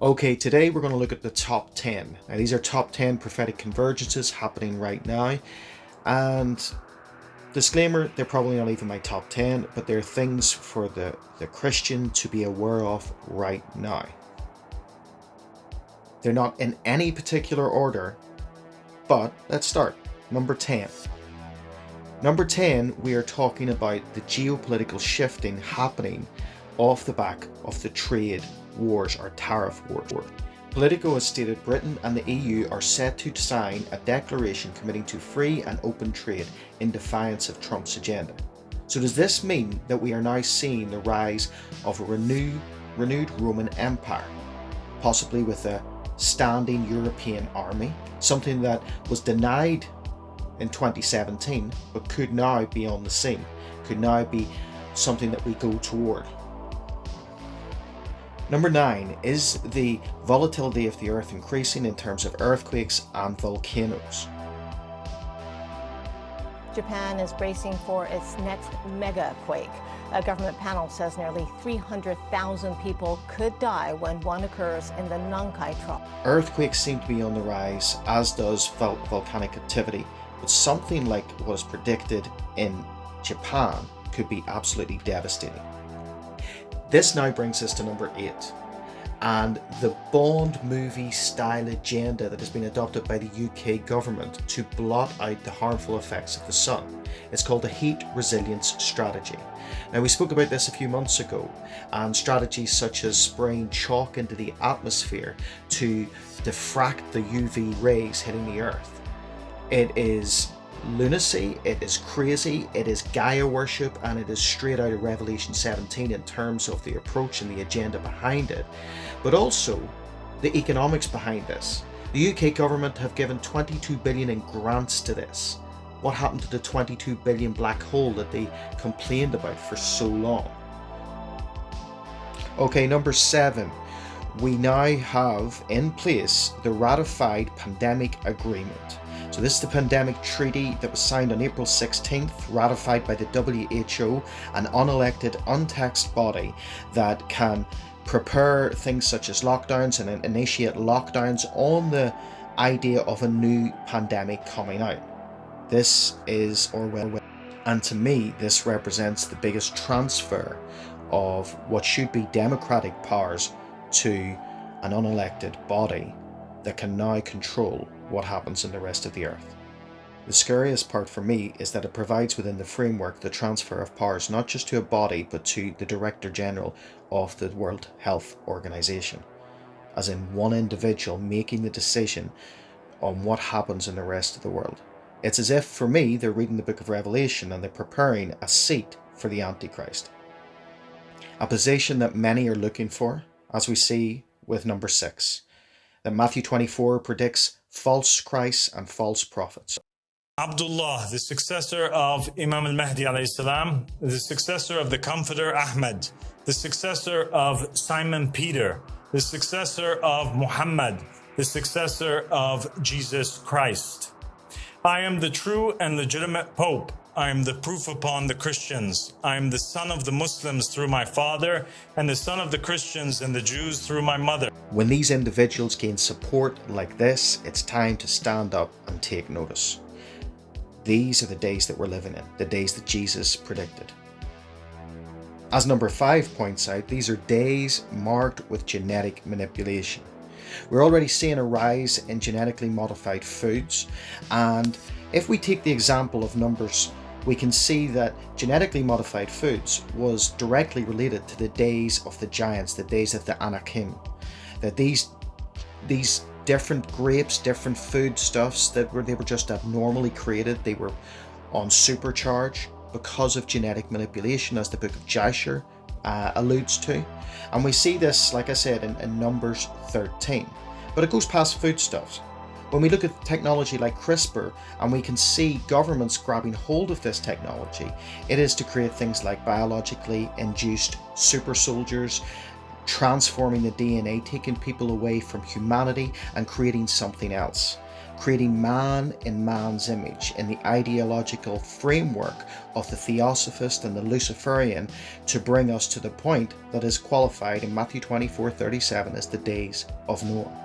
Okay, today we're going to look at the top 10. Now, these are top 10 prophetic convergences happening right now. And disclaimer, they're probably not even my top 10, but they're things for the Christian to be aware of right now. They're not in any particular order, but let's start. Number 10. Number 10, we are talking about the geopolitical shifting happening off the back of the trade wars or tariff war. Politico has stated Britain and the EU are set to sign a declaration committing to free and open trade in defiance of Trump's agenda. So does this mean that we are now seeing the rise of a renewed Roman Empire, possibly with a standing European army, something that was denied in 2017 but could now be on the scene, could now be something that we go toward? Number 9, is the volatility of the Earth increasing in terms of earthquakes and volcanoes? Japan is bracing for its next mega quake. A government panel says nearly 300,000 people could die when one occurs in the Nankai Trough. Earthquakes seem to be on the rise, as does volcanic activity, but something like what is predicted in Japan could be absolutely devastating. This now brings us to number 8, and the Bond movie style agenda that has been adopted by the UK government to blot out the harmful effects of the sun. It's called the heat resilience strategy. Now, we spoke about this a few months ago, and strategies such as spraying chalk into the atmosphere to diffract the UV rays hitting the Earth. It is lunacy, it is crazy, it is Gaia worship, and it is straight out of Revelation 17 in terms of the approach and the agenda behind it, but also the economics behind this. The UK government have given 22 billion in grants to this. What happened to the 22 billion black hole that they complained about for so long? Okay, number 7. We now have in place the ratified pandemic agreement. So this is the pandemic treaty that was signed on April 16th, ratified by the WHO, an unelected, untaxed body that can prepare things such as lockdowns and initiate lockdowns on the idea of a new pandemic coming out. This is Orwell, and to me this represents the biggest transfer of what should be democratic powers to an unelected body that can now control what happens in the rest of the earth. The scariest part for me is that it provides within the framework the transfer of powers not just to a body but to the Director General of the World Health Organization, as in one individual making the decision on what happens in the rest of the world. It's as if, for me, they're reading the book of Revelation and they're preparing a seat for the Antichrist. A position that many are looking for, as we see with number 6. That Matthew 24 predicts false Christs and false prophets. Abdullah, the successor of Imam al-Mahdi alayhi salam, the successor of the Comforter Ahmed, the successor of Simon Peter, the successor of Muhammad, the successor of Jesus Christ. I am the true and legitimate Pope. I am the proof upon the Christians. I am the son of the Muslims through my father, and the son of the Christians and the Jews through my mother. When these individuals gain support like this, it's time to stand up and take notice. These are the days that we're living in, the days that Jesus predicted. As number 5 points out, these are days marked with genetic manipulation. We're already seeing a rise in genetically modified foods, and if we take the example of numbers, we can see that genetically modified foods was directly related to the days of the giants, the days of the Anakim. That these different grapes, different foodstuffs they were just abnormally created, they were on supercharge because of genetic manipulation, as the book of Jasher alludes to. And we see this, like I said, in Numbers 13. But it goes past foodstuffs. When we look at technology like CRISPR, and we can see governments grabbing hold of this technology, it is to create things like biologically induced super soldiers, transforming the DNA, taking people away from humanity and creating something else. creating man in man's image in the ideological framework of the Theosophist and the Luciferian to bring us to the point that is qualified in Matthew 24:37 as the days of Noah.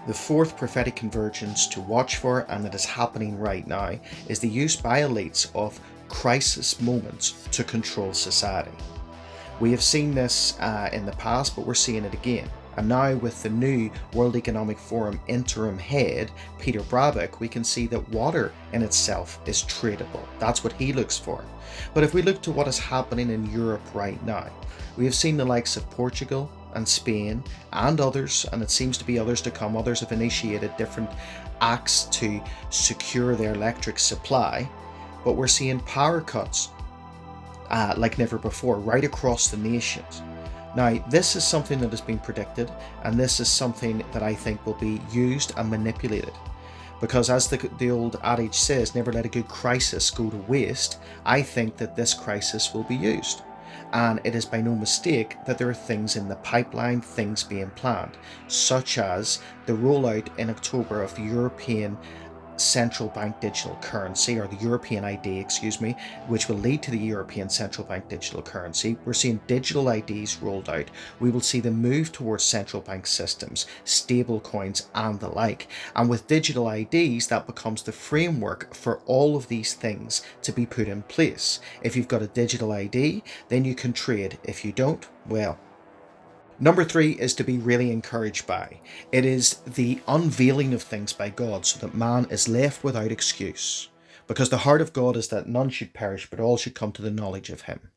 The fourth prophetic convergence to watch for, and it is happening right now, is the use by elites of crisis moments to control society. We have seen this in the past, but we're seeing it again. And now with the new World Economic Forum interim head, Peter Brabeck, we can see that water in itself is tradable. That's what he looks for. But if we look to what is happening in Europe right now, we have seen the likes of Portugal and Spain and others, and it seems to be others to come. Others have initiated different acts to secure their electric supply, but we're seeing power cuts like never before right across the nations. Now, this is something that has been predicted, and this is something that I think will be used and manipulated. Because as the old adage says, never let a good crisis go to waste, I think that this crisis will be used. And it is by no mistake that there are things in the pipeline, things being planned, such as the rollout in October of the European Central Bank Digital Currency, or the European ID, which will lead to the European Central Bank Digital Currency. We're seeing digital IDs rolled out. We will see the move towards central bank systems, stable coins and the like. And with digital IDs, that becomes the framework for all of these things to be put in place. If you've got a digital ID, then you can trade. If you don't, well. Number 3 is to be really encouraged by. It is the unveiling of things by God so that man is left without excuse. Because the heart of God is that none should perish, but all should come to the knowledge of him.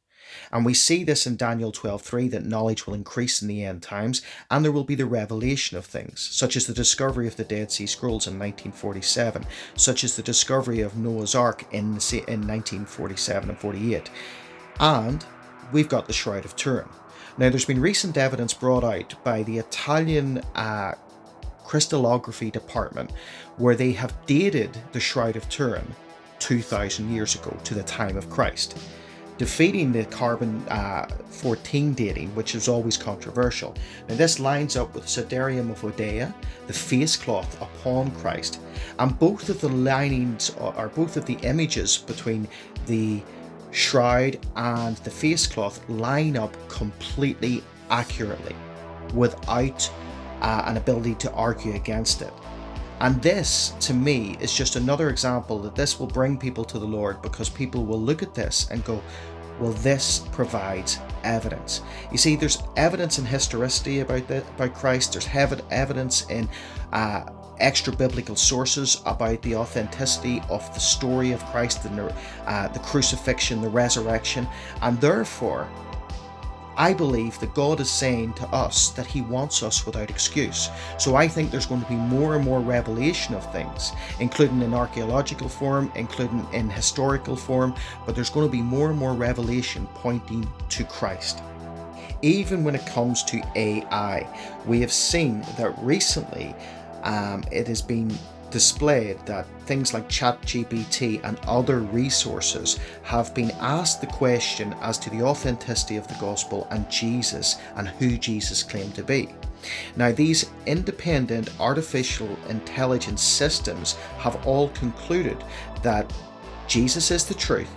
And we see this in Daniel 12:3, that knowledge will increase in the end times, and there will be the revelation of things, such as the discovery of the Dead Sea Scrolls in 1947, such as the discovery of Noah's Ark in 1947 and 48. And we've got the Shroud of Turin. Now, there's been recent evidence brought out by the Italian crystallography department where they have dated the Shroud of Turin 2,000 years ago to the time of Christ, defeating the carbon 14 dating, which is always controversial. Now, this lines up with the Siderium of Odeia, the face cloth upon Christ, and both of the linings, or both of the images between the shroud and the face cloth line up completely accurately without an ability to argue against it. And this, to me, is just another example that this will bring people to the Lord, because people will look at this and go, well, this provides evidence. You see, there's evidence in historicity about Christ. There's evidence in extra biblical sources about the authenticity of the story of Christ and the crucifixion, the resurrection, and therefore I believe that God is saying to us that he wants us without excuse. So I think there's going to be more and more revelation of things, including in archaeological form, including in historical form, but there's going to be more and more revelation pointing to Christ. Even when it comes to AI, we have seen that recently it has been displayed that things like ChatGPT and other resources have been asked the question as to the authenticity of the gospel and Jesus and who Jesus claimed to be. Now, these independent artificial intelligence systems have all concluded that Jesus is the truth,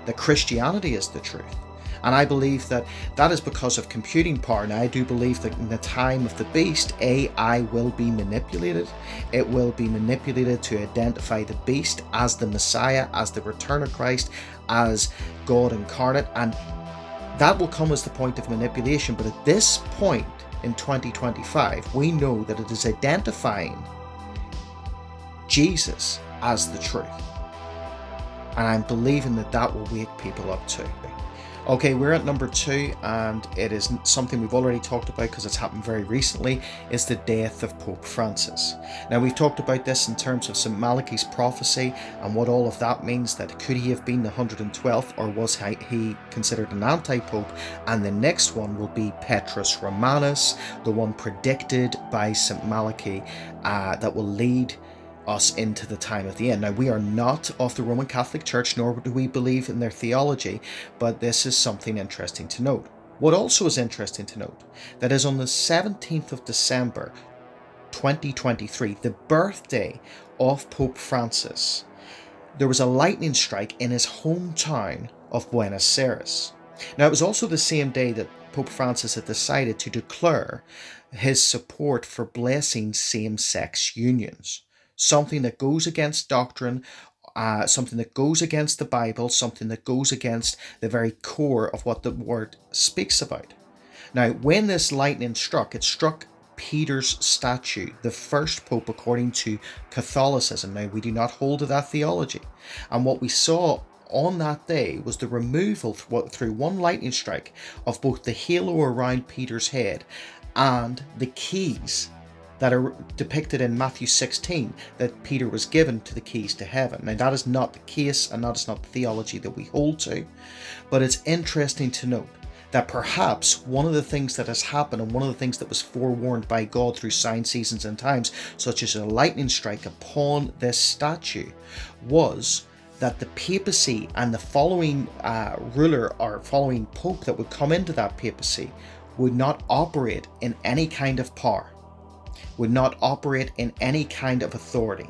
that Christianity is the truth. And I believe that that is because of computing power. Now, I do believe that in the time of the beast, AI will be manipulated. It will be manipulated to identify the beast as the Messiah, as the return of Christ, as God incarnate. And that will come as the point of manipulation. But at this point in 2025, we know that it is identifying Jesus as the truth. And I'm believing that that will wake people up too. Okay, we're at number 2, and it is something we've already talked about because it's happened very recently. It's the death of Pope Francis. Now, we've talked about this in terms of St. Malachi's prophecy and what all of that means, that could he have been the 112th, or was he considered an anti-pope? And the next one will be Petrus Romanus, the one predicted by St. Malachi that will lead us into the time of the end. Now, we are not of the Roman Catholic Church, nor do we believe in their theology, but this is something interesting to note. What also is interesting to note, that is on the 17th of December 2023, the birthday of Pope Francis, there was a lightning strike in his hometown of Buenos Aires. Now, it was also the same day that Pope Francis had decided to declare his support for blessing same-sex unions, something that goes against doctrine, something that goes against the Bible, something that goes against the very core of what the word speaks about. Now, when this lightning struck, it struck Peter's statue, the first pope according to Catholicism. Now, we do not hold to that theology. And what we saw on that day was the removal through one lightning strike of both the halo around Peter's head and the keys that are depicted in Matthew 16, that Peter was given to the keys to heaven. Now, that is not the case, and that is not the theology that we hold to, but it's interesting to note that perhaps one of the things that has happened, and one of the things that was forewarned by God through signs, seasons, and times, such as a lightning strike upon this statue, was that the papacy and the following ruler or following pope that would come into that papacy would not operate in any kind of power, would not operate in any kind of authority,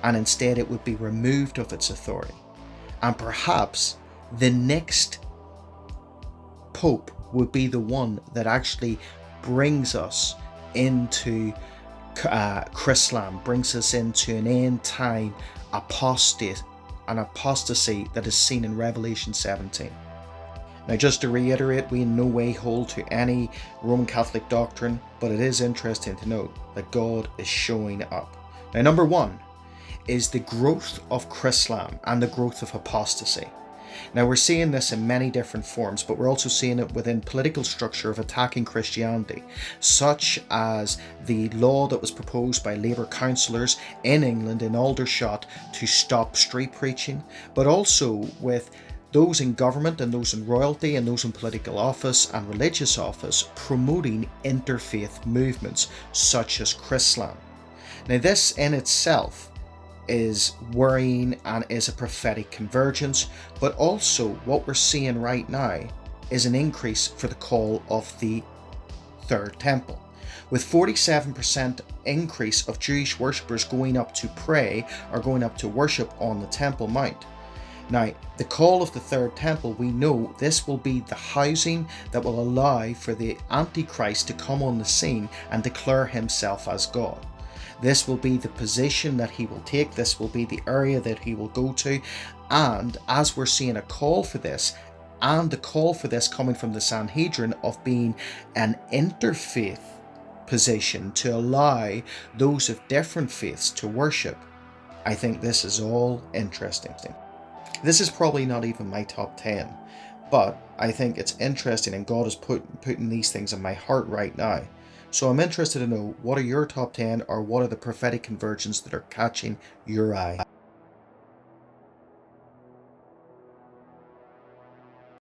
and instead it would be removed of its authority. And perhaps the next pope would be the one that actually brings us into Chrislam, brings us into an end time apostasy that is seen in Revelation 17. Now, just to reiterate, we in no way hold to any Roman Catholic doctrine, but it is interesting to note that God is showing up. Now, number one is the growth of Chrislam and the growth of apostasy. Now, we're seeing this in many different forms, but we're also seeing it within political structure of attacking Christianity, such as the law that was proposed by Labour councillors in England in Aldershot to stop street preaching, but also with those in government and those in royalty and those in political office and religious office promoting interfaith movements such as Chrislam. Now, this in itself is worrying and is a prophetic convergence, but also what we're seeing right now is an increase for the call of the Third Temple, with 47% increase of Jewish worshippers going up to pray or going up to worship on the Temple Mount. Now, the call of the Third Temple, we know this will be the housing that will allow for the Antichrist to come on the scene and declare himself as God. This will be the position that he will take, this will be the area that he will go to, and as we're seeing a call for this, and the call for this coming from the Sanhedrin of being an interfaith position to allow those of different faiths to worship, I think this is all interesting. This is probably not even my top 10, but I think it's interesting, and God is putting these things in my heart right now. So I'm interested to know, what are your top 10, or what are the prophetic conversions that are catching your eye?